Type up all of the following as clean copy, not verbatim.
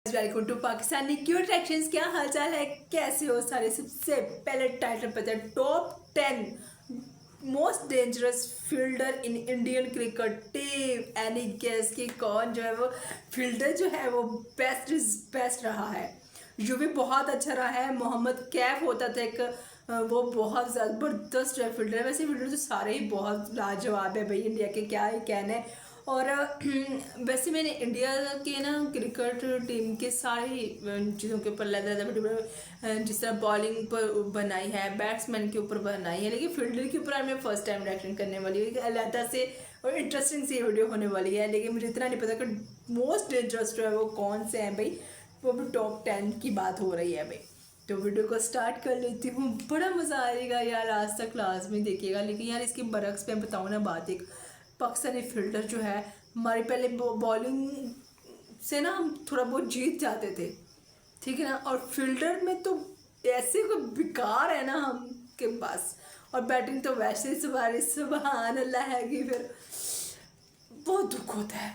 Welcome to Pakistani cute actions. क्या हालचाल है, कैसे हो सारे। सबसे पहले टाइटल पता है, top 10 most dangerous fielder in Indian cricket team. Any guess कि कौन जो है वो फील्डर जो है वो बेस्ट रहा है। जो भी बहुत अच्छा रहा है। मोहम्मद कैफ होता था एक, वो बहुत ज़बरदस्त फील्डर है। वैसे फील्डर तो सारे ही बहुत लाजवाब है भाई, इंडिया के क्या ही कहने हैं। और वैसे मैंने इंडिया के ना क्रिकेट टीम के सारे चीज़ों के ऊपर जिस तरह बॉलिंग पर बनाई है, बैट्समैन के ऊपर बनाई है, लेकिन फील्डर के ऊपर मैं फर्स्ट टाइम रिएक्शन करने वाली हूँ। अलग से और इंटरेस्टिंग सी वीडियो होने वाली है, लेकिन मुझे इतना नहीं पता कि मोस्ट डेंजरस जो है वो कौन से हैं भाई। वो भी टॉप 10 की बात हो रही है भाई। तो वीडियो को स्टार्ट कर लेती हूँ। बड़ा मज़ा आएगा यार, आज तक क्लास में देखिएगा। लेकिन यार इसके बरक्स पे बताऊँ ना बात, एक पाकिस्तानी फील्डर जो है हमारी पहले बॉलिंग से ना हम थोड़ा बहुत जीत जाते थे, ठीक है ना। और फील्डर में तो ऐसे कोई बेकार है ना हम के पास, और बैटिंग तो वैसे सुभान अल्लाह है कि फिर बहुत दुख होता है।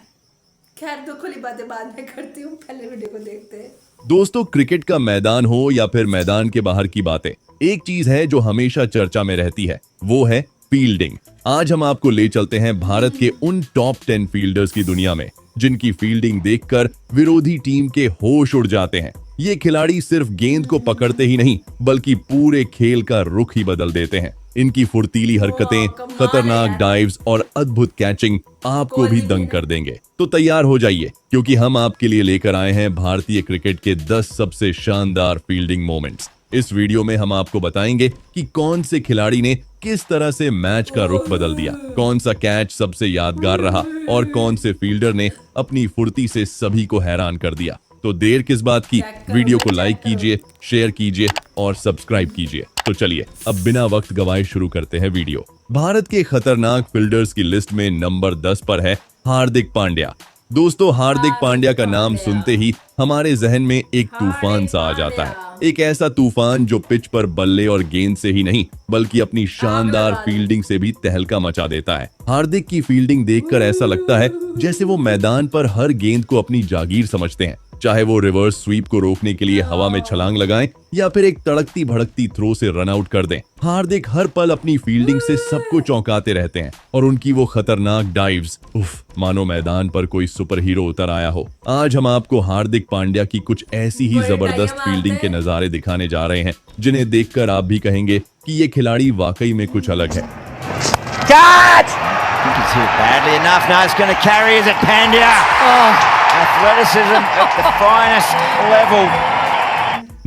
खैर दुख वाली बातें बाद में करती हूँ, पहले वीडियो को देखते हैं। दोस्तों, क्रिकेट का मैदान हो या फिर मैदान के बाहर की बातें, एक चीज है जो हमेशा चर्चा में रहती है, वो है फील्डिंग। आज हम आपको ले चलते हैं भारत के उन टॉप 10 फील्डर्स की दुनिया में जिनकी फील्डिंग देखकर विरोधी टीम के होश उड़ जाते हैं। ये खिलाड़ी सिर्फ गेंद को पकड़ते ही नहीं बल्कि पूरे खेल का रुख ही बदल देते हैं। इनकी फुर्तीली हरकतें, खतरनाक डाइव्स और अद्भुत कैचिंग आपको भी दंग कर देंगे। तो तैयार हो जाइए, क्योंकि हम आपके लिए लेकर आए हैं भारतीय क्रिकेट के 10 सबसे शानदार फील्डिंग मोमेंट्स। इस वीडियो में हम आपको बताएंगे कि कौन से खिलाड़ी ने किस तरह से मैच का रुख बदल दिया, कौन सा कैच सबसे यादगार रहा और कौन से फील्डर ने अपनी फुर्ती से सभी को हैरान कर दिया। तो देर किस बात की, वीडियो को लाइक कीजिए, शेयर कीजिए और सब्सक्राइब कीजिए। तो चलिए अब बिना वक्त गवाए शुरू करते हैं वीडियो। भारत के खतरनाक फील्डर्स की लिस्ट में नंबर 10 पर है हार्दिक पांड्या। दोस्तों, हार्दिक पांड्या का नाम सुनते ही हमारे जहन में एक तूफान सा आ जाता है। एक ऐसा तूफान जो पिच पर बल्ले और गेंद से ही नहीं बल्कि अपनी शानदार फील्डिंग से भी तहलका मचा देता है। हार्दिक की फील्डिंग देखकर ऐसा लगता है जैसे वो मैदान पर हर गेंद को अपनी जागीर समझते हैं, चाहे वो रिवर्स स्वीप को रोकने के लिए हवा में छलांग लगाएं या फिर एक तड़कती भड़कती थ्रो से रन आउट कर दें। हार्दिक हर पल अपनी फील्डिंग से सबको चौंकाते रहते हैं और उनकी वो खतरनाक डाइव्स, मानो मैदान पर कोई सुपर हीरो उतर आया हो। आज हम आपको हार्दिक पांड्या की कुछ ऐसी ही जबरदस्त फील्डिंग के नजारे दिखाने जा रहे हैं जिन्हें देखकर आप भी कहेंगे कि ये खिलाड़ी वाकई में कुछ अलग है।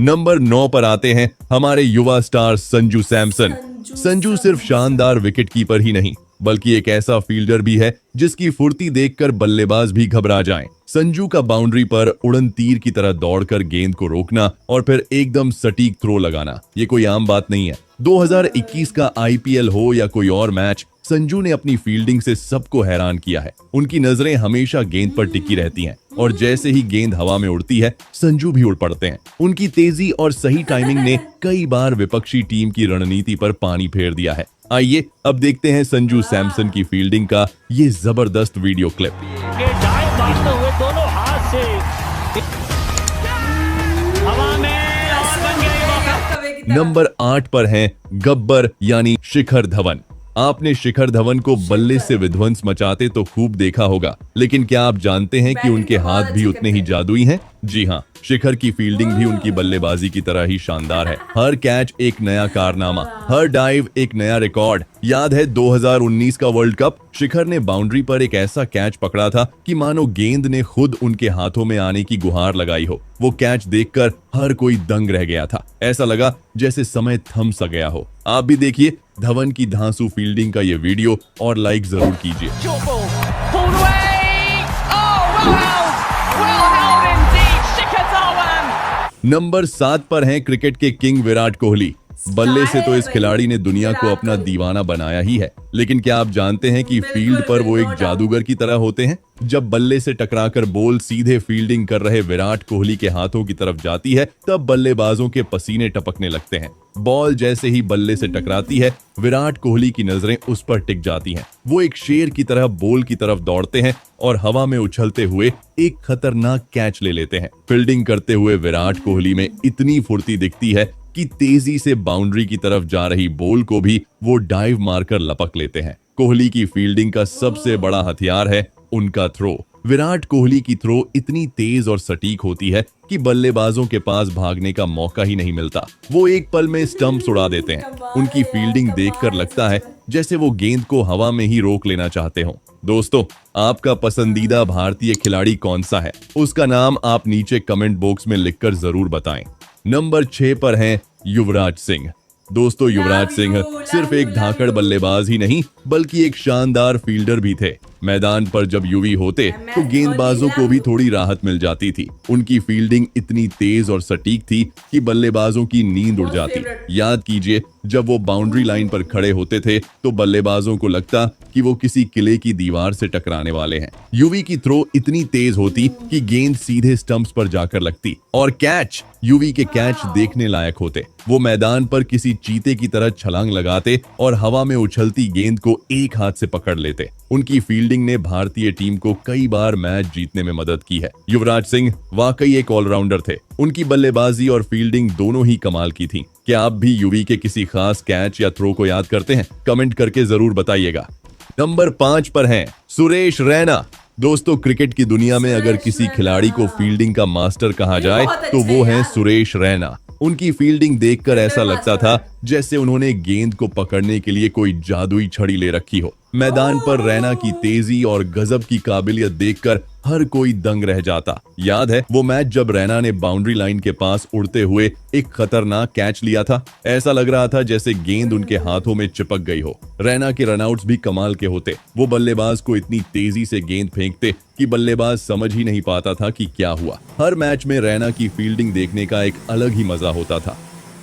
नंबर 9 पर आते हैं हमारे युवा स्टार संजू सैमसन। संजू सिर्फ शानदार विकेट कीपर ही नहीं बल्कि एक ऐसा फील्डर भी है जिसकी फुर्ती देखकर बल्लेबाज भी घबरा जाएं। संजू का बाउंड्री पर उड़न तीर की तरह दौड़कर गेंद को रोकना और फिर एकदम सटीक थ्रो लगाना, ये कोई आम बात नहीं है। 2021 का आईपीएल हो या कोई और मैच, संजू ने अपनी फील्डिंग से सबको हैरान किया है। उनकी नजरें हमेशा गेंद पर टिकी रहती हैं और जैसे ही गेंद हवा में उड़ती है संजू भी उड़ पड़ते हैं। उनकी तेजी और सही टाइमिंग ने कई बार विपक्षी टीम की रणनीति पर पानी फेर दिया है। आइए अब देखते हैं संजू सैमसन की फील्डिंग का ये जबरदस्त वीडियो क्लिप। दोनों हाथ से हवा में नंबर 8 पर हैं गब्बर यानी शिखर धवन। आपने शिखर धवन को बल्ले से विध्वंस मचाते तो खूब देखा होगा, लेकिन क्या आप जानते हैं कि उनके हाथ भी उतने ही जादुई हैं? जी हाँ, शिखर की फील्डिंग भी उनकी बल्लेबाजी की तरह ही शानदार है। हर कैच एक नया कारनामा, हर डाइव एक नया रिकॉर्ड। याद है 2019 का वर्ल्ड कप, शिखर ने बाउंड्री पर एक ऐसा कैच पकड़ा था कि मानो गेंद ने खुद उनके हाथों में आने की गुहार लगाई हो। वो कैच देखकर हर कोई दंग रह गया था, ऐसा लगा जैसे समय थम सा गया हो। आप भी देखिए धवन की धांसू फील्डिंग का ये वीडियो और लाइक जरूर कीजिए। नंबर 7 पर हैं क्रिकेट के किंग विराट कोहली। बल्ले से तो इस भाई, खिलाड़ी ने दुनिया को विराट अपना कोहली। दीवाना बनाया ही है। लेकिन क्या आप जानते हैं कि बिल्कुल, फील्ड पर वो एक no doubt। जादूगर की तरह होते हैं? जब बल्ले से टकराकर बॉल सीधे फील्डिंग कर रहे विराट कोहली के हाथों की तरफ जाती है, तब बल्लेबाजों के पसीने टपकने लगते हैं। बॉल जैसे ही बल्ले से टकराती है, विराट कोहली की नजरें उस पर टिक जाती हैं। वो एक शेर की तरह बॉल की तरफ दौड़ते हैं और हवा में उछलते हुए एक खतरनाक कैच ले लेते हैं। फील्डिंग करते हुए विराट कोहली में इतनी फुर्ती दिखती है कि तेजी से बाउंड्री की तरफ जा रही बॉल को भी वो डाइव मारकर लपक लेते हैं। कोहली की फील्डिंग का सबसे बड़ा हथियार है उनका थ्रो। विराट कोहली की थ्रो इतनी तेज और सटीक होती है कि बल्लेबाजों के पास भागने का मौका ही नहीं मिलता। वो एक पल में स्टंप्स उड़ा देते हैं। उनकी फील्डिंग देखकर लगता है जैसे वो गेंद को हवा में ही रोक लेना चाहते हो। दोस्तों, आपका पसंदीदा भारतीय खिलाड़ी कौन सा है? उसका नाम आप नीचे कमेंट बॉक्स में लिखकर जरूर बताएं। नंबर 6 पर हैं युवराज सिंह। दोस्तों, युवराज सिंह सिर्फ एक धाकड़ बल्लेबाज ही नहीं बल्कि एक शानदार फील्डर भी थे। मैदान पर जब यूवी होते तो गेंदबाजों को भी थोड़ी राहत मिल जाती थी। उनकी फील्डिंग इतनी तेज और सटीक थी कि बल्लेबाजों की नींद उड़ जाती। याद कीजिए, जब वो बाउंड्री लाइन पर खड़े होते थे तो बल्लेबाजों को लगता कि वो किसी किले की दीवार से टकराने वाले हैं। यूवी की थ्रो इतनी तेज होती कि गेंद सीधे स्टंप्स पर जाकर लगती और कैच, यूवी के कैच देखने लायक होते। वो मैदान पर किसी चीते की तरह छलांग लगाते और हवा में उछलती गेंद को एक हाथ से पकड़ लेते। उनकी फील्डिंग ने भारतीय टीम को कई बार मैच जीतने में मदद की है। युवराज सिंह वाकई एक ऑलराउंडर थे। उनकी बल्लेबाजी और फील्डिंग दोनों ही कमाल की थी। क्या आप भी यूवी के किसी खास कैच या थ्रो को याद करते हैं? कमेंट करके जरूर बताइएगा। नंबर 5 पर हैं सुरेश रैना। दोस्तों, क्रिकेट की दुनिया में अगर किसी खिलाड़ी को फील्डिंग का मास्टर कहा जाए तो वो है सुरेश रैना। उनकी फील्डिंग देखकर ऐसा लगता था जैसे उन्होंने गेंद को पकड़ने के लिए कोई जादुई छड़ी ले रखी हो। मैदान पर रैना की तेजी और गजब की काबिलियत देखकर हर कोई दंग रह जाता। याद है वो मैच जब रैना ने बाउंड्री लाइन के पास उड़ते हुए एक खतरनाक कैच लिया था? ऐसा लग रहा था जैसे गेंद उनके हाथों में चिपक गई हो। रैना के रनआउट्स भी कमाल के होते। वो बल्लेबाज को इतनी तेजी से गेंद फेंकते कि बल्लेबाज समझ ही नहीं पाता था कि क्या हुआ। हर मैच में रैना की फील्डिंग देखने का एक अलग ही मजा होता था।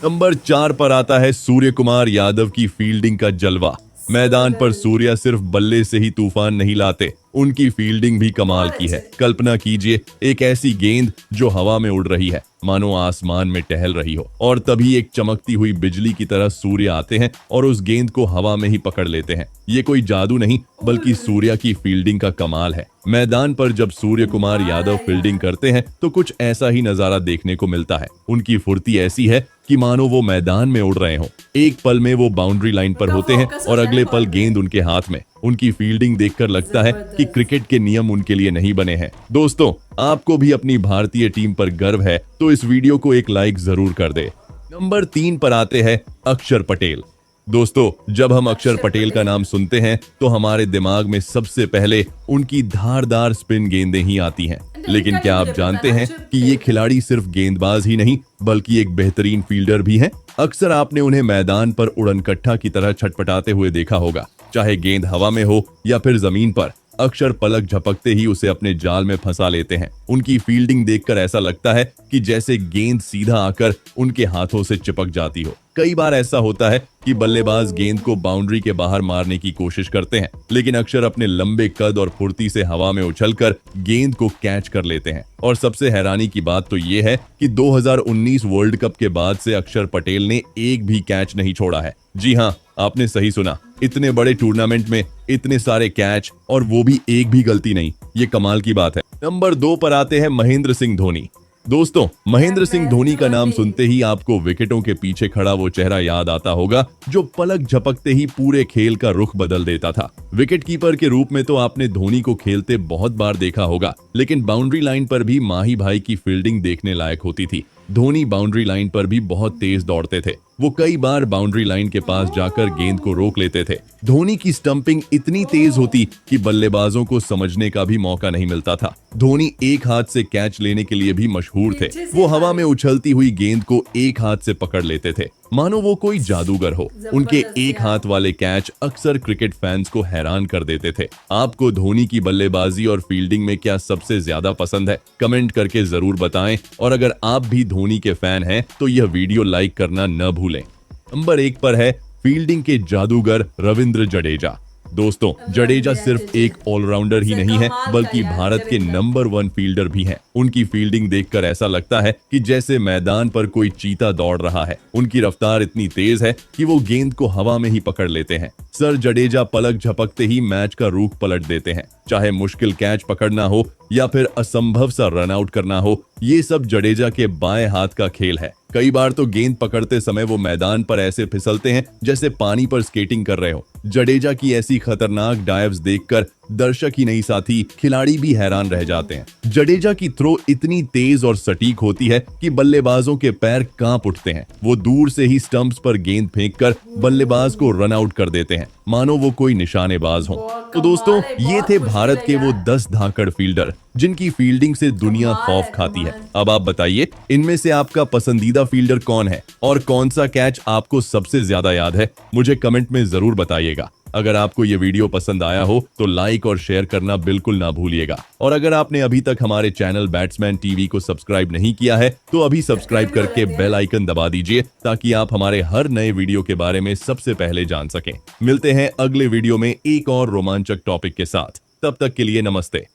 नंबर 4 पर आता है सूर्य कुमार यादव की फील्डिंग का जलवा। मैदान पर सूर्या सिर्फ बल्ले से ही तूफान नहीं लाते, उनकी फील्डिंग भी कमाल की है। कल्पना कीजिए, एक ऐसी गेंद जो हवा में उड़ रही है, मानो आसमान में टहल रही हो, और तभी एक चमकती हुई बिजली की तरह सूर्य आते हैं और उस गेंद को हवा में ही पकड़ लेते हैं। ये कोई जादू नहीं बल्कि सूर्या की फील्डिंग का कमाल है। मैदान पर जब सूर्य कुमार यादव फील्डिंग करते हैं तो कुछ ऐसा ही नजारा देखने को मिलता है। उनकी फुर्ती ऐसी है कि मानो वो मैदान में उड़ रहे हों। एक पल में वो बाउंड्री लाइन पर होते हैं और अगले पल गेंद उनके हाथ में। उनकी फील्डिंग देखकर लगता है कि क्रिकेट के नियम उनके लिए नहीं बने हैं। दोस्तों, आपको भी अपनी भारतीय टीम पर गर्व है तो इस वीडियो को एक लाइक जरूर कर दे। नंबर 3 पर आते हैं अक्षर पटेल। दोस्तों, जब हम अक्षर पटेल का नाम सुनते हैं तो हमारे दिमाग में सबसे पहले उनकी धारदार स्पिन गेंदें ही आती हैं। लेकिन क्या आप जानते हैं कि ये खिलाड़ी सिर्फ गेंदबाज ही नहीं बल्कि एक बेहतरीन फील्डर भी हैं? अक्सर आपने उन्हें मैदान पर उड़नकट्टा की तरह छटपटाते हुए देखा होगा, चाहे गेंद हवा में हो या फिर जमीन पर। अक्षर पलक झपकते ही उसे अपने जाल में फंसा लेते हैं। उनकी फील्डिंग देखकर ऐसा लगता है कि जैसे गेंद सीधा आकर उनके हाथों से चिपक जाती हो। कई बार ऐसा होता है कि बल्लेबाज गेंद को बाउंड्री के बाहर मारने की कोशिश करते हैं, लेकिन अक्षर अपने लंबे कद और फुर्ती से हवा में उछलकर गेंद को कैच कर लेते हैं। और सबसे हैरानी की बात तो ये है कि 2019 वर्ल्ड कप के बाद से अक्षर पटेल ने एक भी कैच नहीं छोड़ा है। जी हाँ, आपने सही सुना, इतने बड़े टूर्नामेंट में इतने सारे कैच और वो भी एक भी गलती नहीं। ये कमाल की बात है। नंबर 2 पर आते हैं महेंद्र सिंह धोनी। दोस्तों, महेंद्र सिंह धोनी का नाम सुनते ही आपको विकेटों के पीछे खड़ा वो चेहरा याद आता होगा जो पलक झपकते ही पूरे खेल का रुख बदल देता था। विकेट कीपर के रूप में तो आपने धोनी को खेलते बहुत बार देखा होगा, लेकिन बाउंड्री लाइन पर भी माही भाई की फील्डिंग देखने लायक होती थी। धोनी बाउंड्री लाइन पर भी बहुत तेज दौड़ते थे। वो कई बार बाउंड्री लाइन के पास जाकर गेंद को रोक लेते थे। धोनी की स्टंपिंग इतनी तेज होती कि बल्लेबाजों को समझने का भी मौका नहीं मिलता था। धोनी एक हाथ से कैच लेने के लिए भी मशहूर थे। वो हवा में उछलती हुई गेंद को एक हाथ से पकड़ लेते थे, मानो वो कोई जादूगर हो। उनके एक हाथ वाले कैच अक्सर क्रिकेट फैंस को हैरान कर देते थे। आपको धोनी की बल्लेबाजी और फील्डिंग में क्या सबसे ज्यादा पसंद है? कमेंट करके जरूर बताएं। और अगर आप भी धोनी के फैन हैं तो यह वीडियो लाइक करना न भूलें। नंबर 1 पर है फील्डिंग के जादूगर रविंद्र जडेजा। दोस्तों, जडेजा सिर्फ एक ऑलराउंडर ही नहीं है, बल्कि भारत के नंबर 1 फील्डर भी हैं। उनकी फील्डिंग देखकर ऐसा लगता है कि जैसे मैदान पर कोई चीता दौड़ रहा है। उनकी रफ्तार इतनी तेज है कि वो गेंद को हवा में ही पकड़ लेते हैं। सर जडेजा पलक झपकते ही मैच का रुख पलट देते हैं। चाहे मुश्किल कैच पकड़ना हो या फिर असंभव सा रन आउट करना हो, ये सब जडेजा के बाएं हाथ का खेल है। कई बार तो गेंद पकड़ते समय वो मैदान पर ऐसे फिसलते हैं जैसे पानी पर स्केटिंग कर रहे हो। जडेजा की ऐसी खतरनाक डाइव्स देखकर दर्शक ही नहीं, साथी खिलाड़ी भी हैरान रह जाते हैं। जडेजा की थ्रो इतनी तेज और सटीक होती है कि बल्लेबाजों के पैर कांप उठते हैं। वो दूर से ही स्टंप्स पर गेंद फेंककर बल्लेबाज को रन आउट कर देते हैं, मानो वो कोई निशानेबाज हो। तो दोस्तों, ये थे भारत के वो 10 धाकड़ फील्डर जिनकी फील्डिंग से दुनिया खौफ खाती है। अब आप बताइए, इनमें से आपका पसंदीदा फील्डर कौन है और कौन सा कैच आपको सबसे ज्यादा याद है? मुझे कमेंट में जरूर बताइएगा। अगर आपको ये वीडियो पसंद आया हो तो लाइक और शेयर करना बिल्कुल ना भूलिएगा। और अगर आपने अभी तक हमारे चैनल बैट्समैन टीवी को सब्सक्राइब नहीं किया है तो अभी सब्सक्राइब करके बेल आइकन दबा दीजिए, ताकि आप हमारे हर नए वीडियो के बारे में सबसे पहले जान सकें। मिलते हैं अगले वीडियो में एक और रोमांचक टॉपिक के साथ। तब तक के लिए नमस्ते।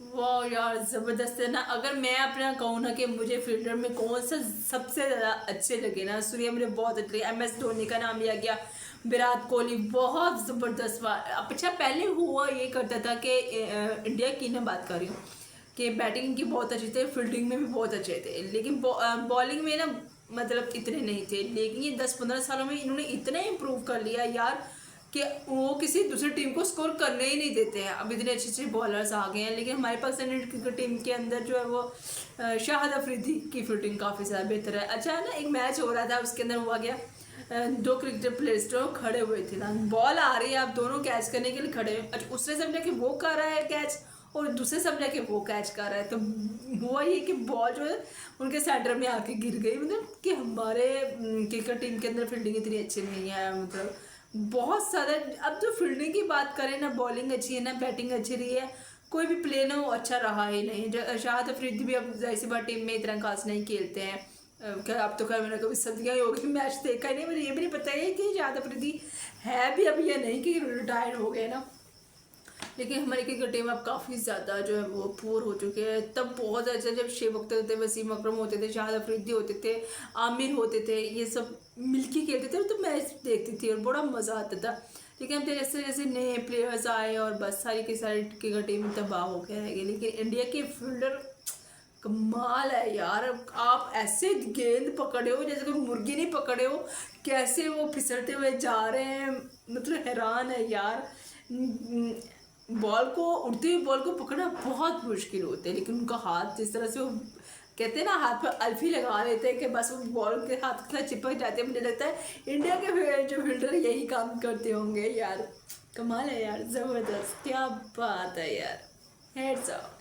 वाह यार, जबरदस्त है ना। अगर मैं अपना कहूँ ना कि मुझे फील्डर में कौन सा सबसे ज्यादा अच्छे लगे ना, सूर्या मुझे बहुत अच्छे लगे। MS धोनी का नाम लिया गया, विराट कोहली बहुत जबरदस्त। अच्छा, पहले हुआ ये करता था कि इंडिया की ना बात कर रही हूँ कि बैटिंग की बहुत अच्छी थे, फील्डिंग में भी बहुत अच्छे थे, लेकिन बॉलिंग में ना मतलब इतने नहीं थे। लेकिन ये 10-15 सालों में इन्होंने इतना इम्प्रूव कर लिया यार कि वो किसी दूसरी टीम को स्कोर करने ही नहीं देते हैं। अब इतने अच्छे अच्छे बॉलर्स आ गए हैं। लेकिन हमारे पाकिस्तान क्रिकेट टीम के अंदर जो है वो शाहिद अफरीदी की फील्डिंग काफ़ी ज़्यादा बेहतर है। अच्छा है ना, एक मैच हो रहा था, उसके अंदर हुआ गया 2 क्रिकेटर प्लेयर्स जो खड़े हुए थे ना, बॉल आ रही है, आप दोनों कैच करने के लिए खड़े हैं। अच्छा, उसने समझा कि वो कर रहा है कैच और दूसरे समझा कि वो कैच कर रहा है, तो हुआ ये कि बॉल जो है उनके सेंटर में आके गिर गई। मतलब कि हमारे क्रिकेट टीम के अंदर फील्डिंग इतनी अच्छी नहीं है, मतलब बहुत ज़्यादा। अब तो फील्डिंग की बात करें ना, बॉलिंग अच्छी है ना बैटिंग अच्छी रही है, कोई भी प्ले ना वो अच्छा रहा ही नहीं। शाहिद अफरीदी भी अब जाहिर सी बात टीम में इतना खास नहीं खेलते हैं। क्या अब तो खैर मैंने कभी सदियाँ ही हो गई मैच देखा ही नहीं, मुझे ये भी नहीं पता है कि शाहिद अफरीदी है भी अभी या नहीं, कि रिटायर हो गए ना। लेकिन हमारी क्रिकेट टीम अब काफ़ी ज़्यादा जो है वो पुअर हो चुके हैं। तब बहुत अच्छा, जब शेब अख्तर थे, वसीम अकरम होते थे, शाहिद अफरीदी होते थे, आमिर होते थे, ये सब मिलके खेलते थे, तो मैच देखती थी और बड़ा मज़ा आता था। लेकिन अब जैसे जैसे नए प्लेयर्स आए और बस सारी की सारी क्रिकेट टीम तबाह हो गया है। लेकिन इंडिया के फील्डर कमाल है यार। आप ऐसे गेंद पकड़े हो जैसे कोई मुर्गी नहीं पकड़े हो, कैसे वो फिसलते हुए जा रहे हैं, मतलब हैरान है यार। बॉल को, उड़ती हुई बॉल को पकड़ना बहुत मुश्किल होता है, लेकिन उनका हाथ जिस तरह से वो कहते हैं ना, हाथ पर अल्फी लगा लेते हैं कि बस वो बॉल के हाथ के साथ चिपक जाते हैं। मुझे लगता है इंडिया के जो फील्डर यही काम करते होंगे यार। कमाल है यार, ज़बरदस्त, क्या बात है यार, हेड्स ऑफ।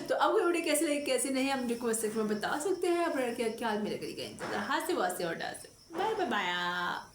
तो आपको वीडियो कैसे लगी कैसे नहीं, हम रिक्वेस्ट सेक्शन में बता सकते हैं। अपना क्या ख्याल में लगेगा, हाथ से वास्ते और डाल से। Bye bye bye.